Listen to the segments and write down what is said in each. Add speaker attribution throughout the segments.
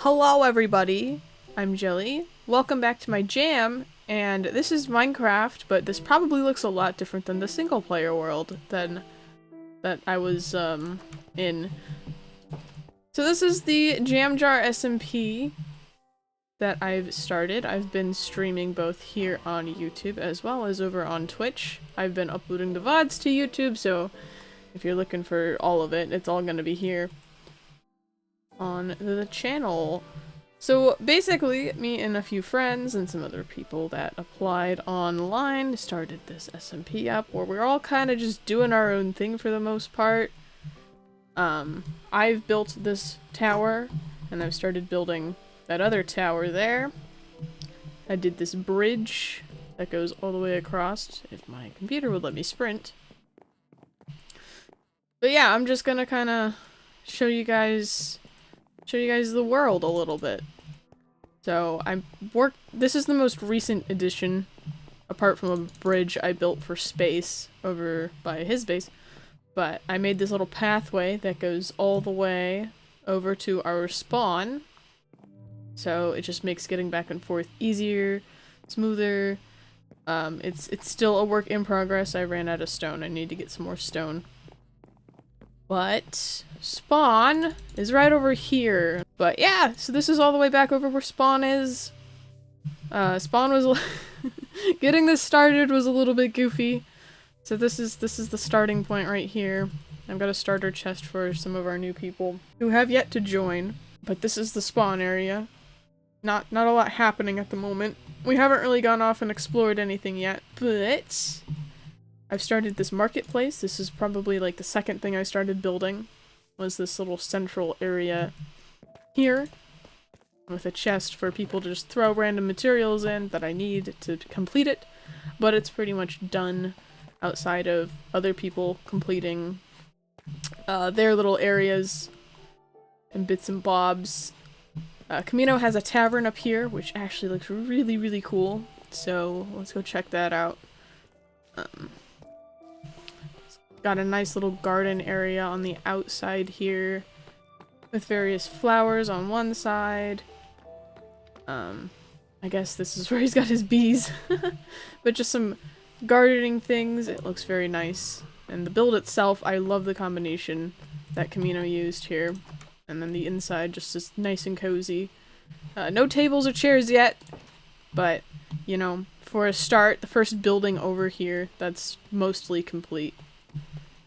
Speaker 1: Hello everybody, I'm Jelly. Welcome back to my jam, and this is Minecraft, but this probably looks a lot different than the single player world that I was in. So this is the Jamjar SMP that I've started. I've been streaming both here on YouTube as well as over on Twitch. I've been uploading the VODs to YouTube, so if you're looking for all of it, it's all gonna be here on the channel. So basically, me and a few friends and some other people that applied online started this SMP up where we're all kind of just doing our own thing for the most part. I've built this tower, and I've started building that other tower there. I did this bridge that goes all the way across, if my computer would let me sprint. But yeah, I'm just gonna kind of show you guys the world a little bit. So this is the most recent addition, apart from a bridge I built for space over by his base. But I made this little pathway that goes all the way over to our spawn. So it just makes getting back and forth easier, smoother. It's still a work in progress. I ran out of stone. I need to get some more stone. But spawn is right over here. But yeah, so this is all the way back over where spawn is. Spawn was getting this started was a little bit goofy. So this is the starting point right here. I've got a starter chest for some of our new people who have yet to join. But this is the spawn area. Not a lot happening at the moment. We haven't really gone off and explored anything yet, but I've started this marketplace. This is probably like the second thing I started building, was this little central area here with a chest for people to just throw random materials in that I need to complete it, but it's pretty much done outside of other people completing their little areas and bits and bobs. Camino has a tavern up here, which actually looks really, really cool, so let's go check that out. Got a nice little garden area on the outside here with various flowers on one side. I guess this is where he's got his bees. But just some gardening things. It looks very nice. And the build itself, I love the combination that Camino used here. And then the inside just is nice and cozy. No tables or chairs yet, but, you know, for a start, the first building over here, that's mostly complete.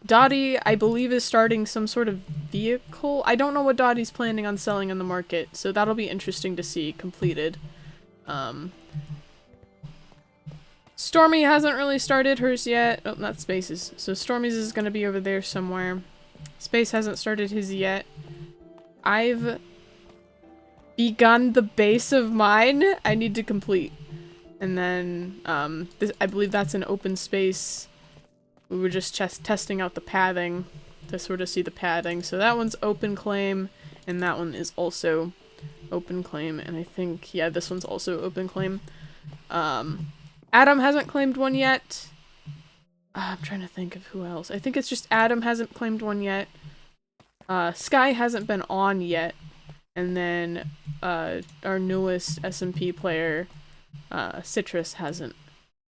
Speaker 1: Dottie, I believe, is starting some sort of vehicle. I don't know what Dottie's planning on selling on the market, so that'll be interesting to see completed. Stormy hasn't really started hers yet. Oh, not Space's. So Stormy's is gonna be over there somewhere. Space hasn't started his yet. I've begun the base of mine I need to complete. And then, I believe that's an open space. We were just testing out the padding to sort of see the padding. So that one's open claim, and that one is also open claim. And I think, yeah, this one's also open claim. Adam hasn't claimed one yet. I'm trying to think of who else. I think it's just Adam hasn't claimed one yet. Sky hasn't been on yet. And then, our newest SMP player, Citrus, hasn't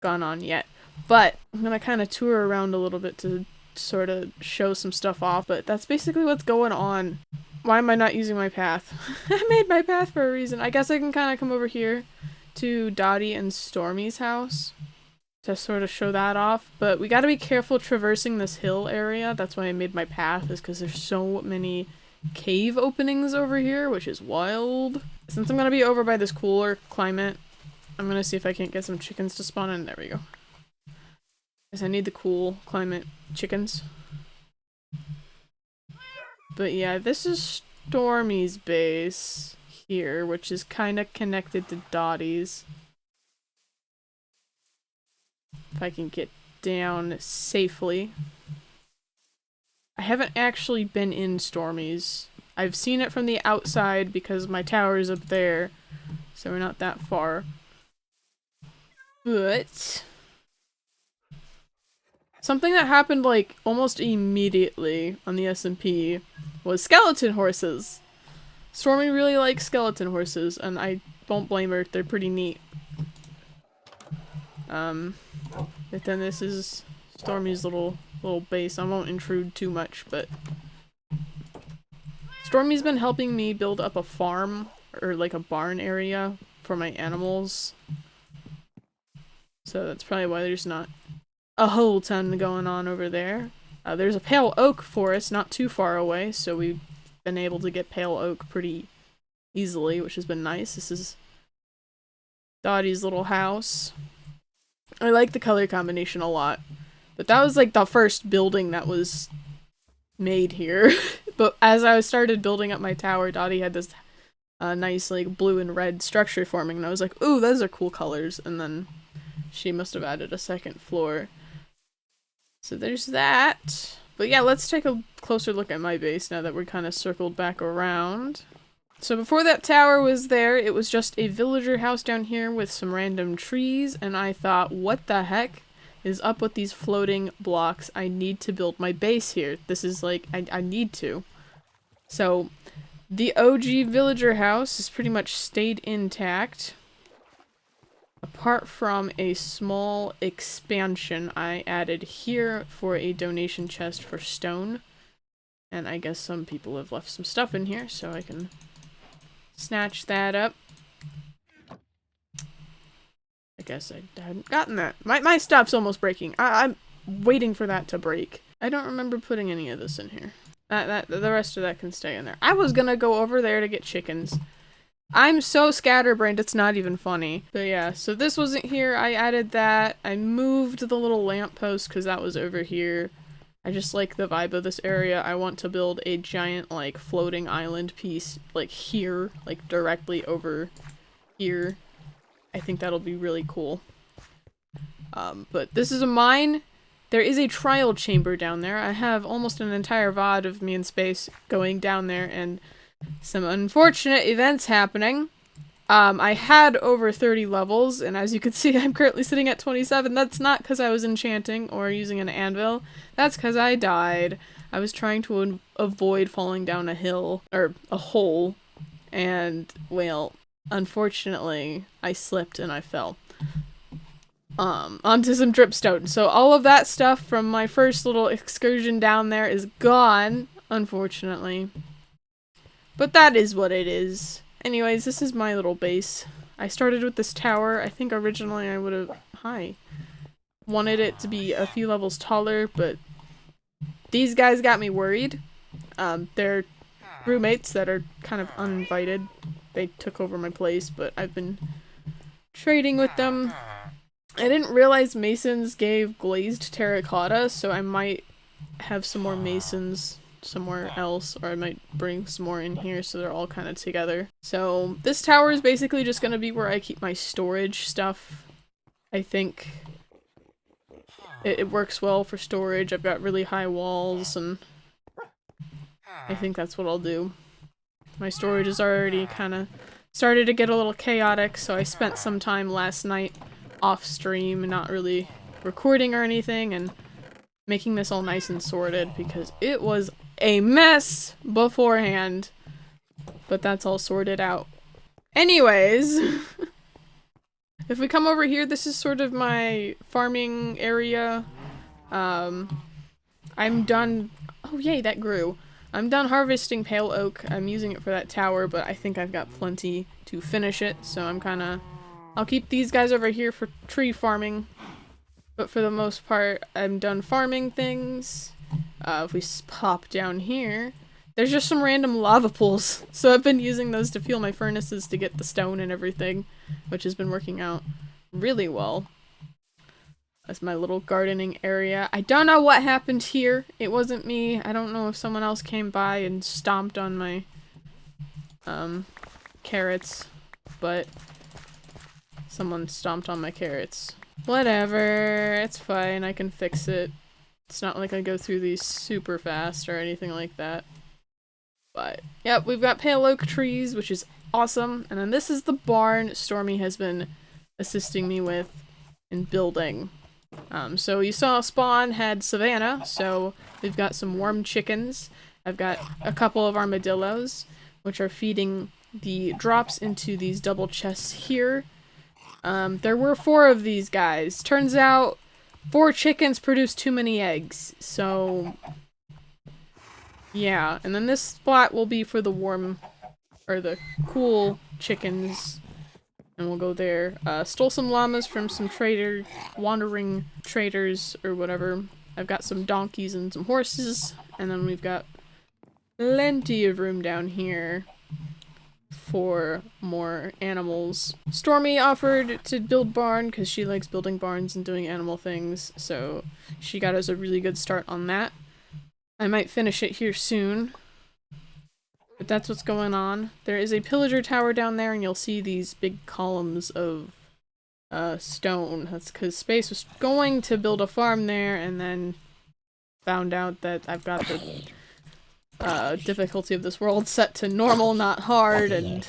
Speaker 1: gone on yet. But I'm gonna kind of tour around a little bit to sort of show some stuff off, but that's basically what's going on. Why am I not using my path? I made my path for a reason. I guess I can kind of come over here to Dottie and Stormy's house to sort of show that off, but we gotta be careful traversing this hill area. That's why I made my path, is because there's so many cave openings over here, which is wild. Since I'm gonna be over by this cooler climate, I'm gonna see if I can't get some chickens to spawn in. There we go. Because I need the cool climate chickens. But yeah, this is Stormy's base here, which is kind of connected to Dottie's. If I can get down safely. I haven't actually been in Stormy's. I've seen it from the outside because my tower's up there, so we're not that far. But something that happened like almost immediately on the SMP was skeleton horses. Stormy really likes skeleton horses, and I don't blame her. They're pretty neat. But then this is Stormy's little base. I won't intrude too much, but Stormy's been helping me build up a farm, or like a barn area for my animals. So that's probably why there's not a whole ton going on over there. There's a pale oak forest not too far away, so we've been able to get pale oak pretty easily, which has been nice. This is Dottie's little house. I like the color combination a lot, but that was like the first building that was made here. But as I started building up my tower, Dottie had this nice like blue and red structure forming, and I was like, ooh, those are cool colors, and then she must have added a second floor. So there's that. But yeah, let's take a closer look at my base now that we're kind of circled back around. So before that tower was there, it was just a villager house down here with some random trees, and I thought, what the heck is up with these floating blocks? I need to build my base here. This is like, I need to. So the OG villager house has pretty much stayed intact. Apart from a small expansion I added here for a donation chest for stone. And I guess some people have left some stuff in here, so I can snatch that up. I guess I hadn't gotten that. My stuff's almost breaking. I'm waiting for that to break. I don't remember putting any of this in here. The rest of that can stay in there. I was gonna go over there to get chickens. I'm so scatterbrained, it's not even funny. But yeah, so this wasn't here. I added that. I moved the little lamppost because that was over here. I just like the vibe of this area. I want to build a giant, like, floating island piece, like, here. Like, directly over here. I think that'll be really cool. But this is a mine. There is a trial chamber down there. I have almost an entire VOD of me in space going down there, and some unfortunate events happening. I had over 30 levels, and as you can see, I'm currently sitting at 27. That's not because I was enchanting or using an anvil. That's because I died. I was trying to avoid falling down a hill, or a hole, and, well, unfortunately, I slipped and I fell. Onto some dripstone. So all of that stuff from my first little excursion down there is gone, unfortunately. But that is what it is. Anyways, this is my little base. I started with this tower. I think originally I would have... wanted it to be a few levels taller, but these guys got me worried. They're roommates that are kind of uninvited. They took over my place, but I've been trading with them. I didn't realize masons gave glazed terracotta, so I might have some more masons somewhere else, or I might bring some more in here so they're all kind of together. So this tower is basically just going to be where I keep my storage stuff. I think it works well for storage. I've got really high walls, and I think that's what I'll do. My storage is already kind of started to get a little chaotic, so I spent some time last night off stream, not really recording or anything, and making this all nice and sorted because it was a mess beforehand, but that's all sorted out. Anyways, if we come over here, this is sort of my farming area. I'm done. Oh yay, that grew. I'm done harvesting pale oak. I'm using it for that tower, but I think I've got plenty to finish it, so I'll keep these guys over here for tree farming. But for the most part, I'm done farming things. If we pop down here, there's just some random lava pools. So I've been using those to fuel my furnaces to get the stone and everything, which has been working out really well. That's my little gardening area. I don't know what happened here. It wasn't me. I don't know if someone else came by and stomped on my carrots, but someone stomped on my carrots. Whatever, it's fine, I can fix it. It's not like I go through these super fast or anything like that. But, yep, we've got pale oak trees, which is awesome. And then this is the barn Stormy has been assisting me with in building. So you saw Spawn had Savannah, so we've got some warm chickens. I've got a couple of armadillos. which are feeding the drops into these double chests here. There were 4 of these guys. Turns out 4 chickens produce too many eggs, so yeah. And then this spot will be for the warm, or the cool chickens, and we'll go there. Stole some llamas from some wandering traders or whatever. I've got some donkeys and some horses, and then we've got plenty of room down here for more animals. Stormy offered to build barn because she likes building barns and doing animal things, so she got us a really good start on that. I might finish it here soon, but that's what's going on. There is a pillager tower down there, and you'll see these big columns of stone. That's because Space was going to build a farm there and then found out that I've got the difficulty of this world set to normal, not hard, and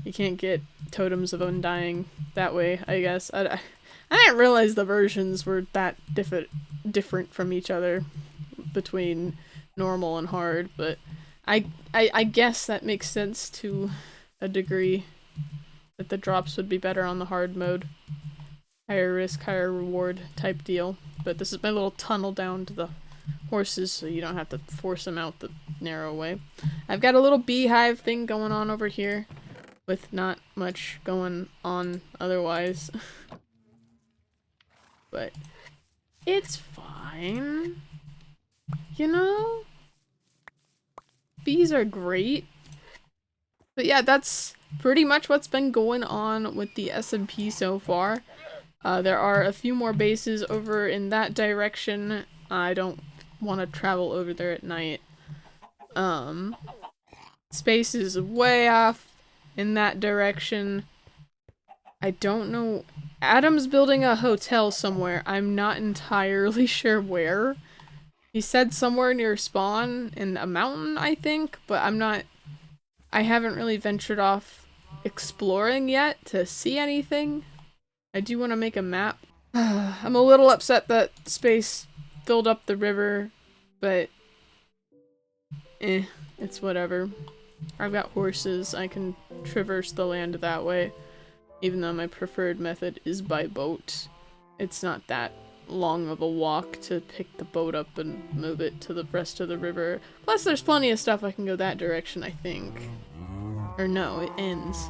Speaker 1: you can't get totems of undying that way, I guess. I didn't realize the versions were that different from each other between normal and hard, but I guess that makes sense to a degree, that the drops would be better on the hard mode. Higher risk, higher reward type deal. But this is my little tunnel down to the horses, so you don't have to force them out the narrow way. I've got a little beehive thing going on over here, with not much going on otherwise. But it's fine. You know? Bees are great. But yeah, that's pretty much what's been going on with the SMP so far. There are a few more bases over in that direction. I don't want to travel over there at night. Space is way off in that direction. I don't know. Adam's building a hotel somewhere. I'm not entirely sure where. He said somewhere near spawn in a mountain, I think, but I haven't really ventured off exploring yet to see anything. I do want to make a map. I'm a little upset that Space filled up the river, but it's whatever. I've got horses, I can traverse the land that way, even though my preferred method is by boat. It's not that long of a walk to pick the boat up and move it to the rest of the river. Plus there's plenty of stuff I can go that direction, I think. Or no, it ends.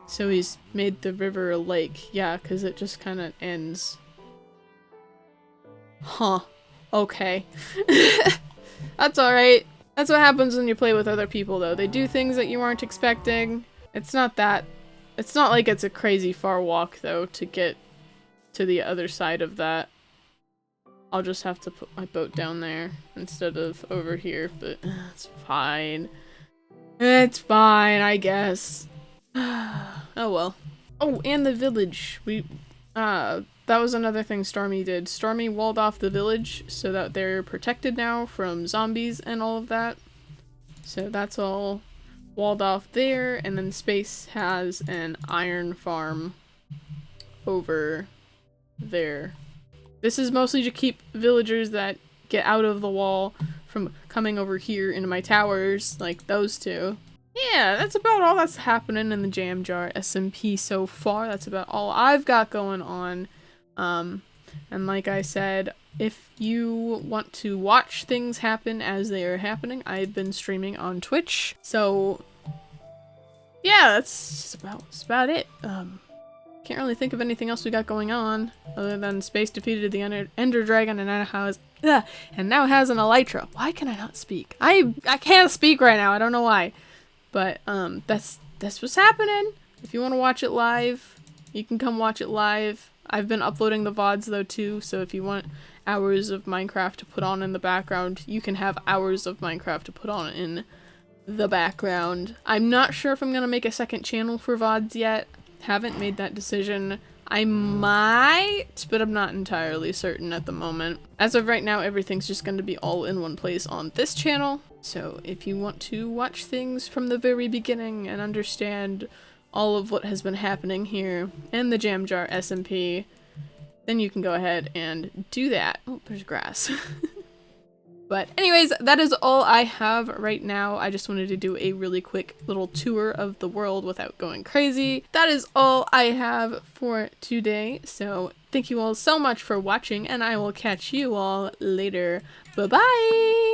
Speaker 1: So he's made the river a lake. Yeah, because it just kind of ends. Huh. Okay. That's alright. That's what happens when you play with other people, though. They do things that you aren't expecting. It's not like it's a crazy far walk, though, to get to the other side of that. I'll just have to put my boat down there instead of over here, but it's fine. It's fine, I guess. Oh well. Oh, and the village. That was another thing Stormy did. Stormy walled off the village so that they're protected now from zombies and all of that. So that's all walled off there, and then Space has an iron farm over there. This is mostly to keep villagers that get out of the wall from coming over here into my towers, like those two. Yeah, that's about all that's happening in the Jam Jar SMP so far. That's about all I've got going on. And like I said, if you want to watch things happen as they are happening, I've been streaming on Twitch. So yeah, that's about it. Can't really think of anything else we got going on other than Space defeated the Ender Dragon and now has an Elytra. Why can I not speak? I can't speak right now. I don't know why. But that's what's happening. If you want to watch it live, you can come watch it live. I've been uploading the VODs though too, so if you want hours of Minecraft to put on in the background, you can have hours of Minecraft to put on in the background. I'm not sure if I'm gonna make a second channel for VODs yet. Haven't made that decision. I might, but I'm not entirely certain at the moment. As of right now, everything's just going to be all in one place on this channel. So if you want to watch things from the very beginning and understand all of what has been happening here in the Jam Jar SMP, then you can go ahead and do that. Oh, there's grass. But anyways, that is all I have right now. I just wanted to do a really quick little tour of the world without going crazy. That is all I have for today. So thank you all so much for watching, and I will catch you all later. Bye-bye!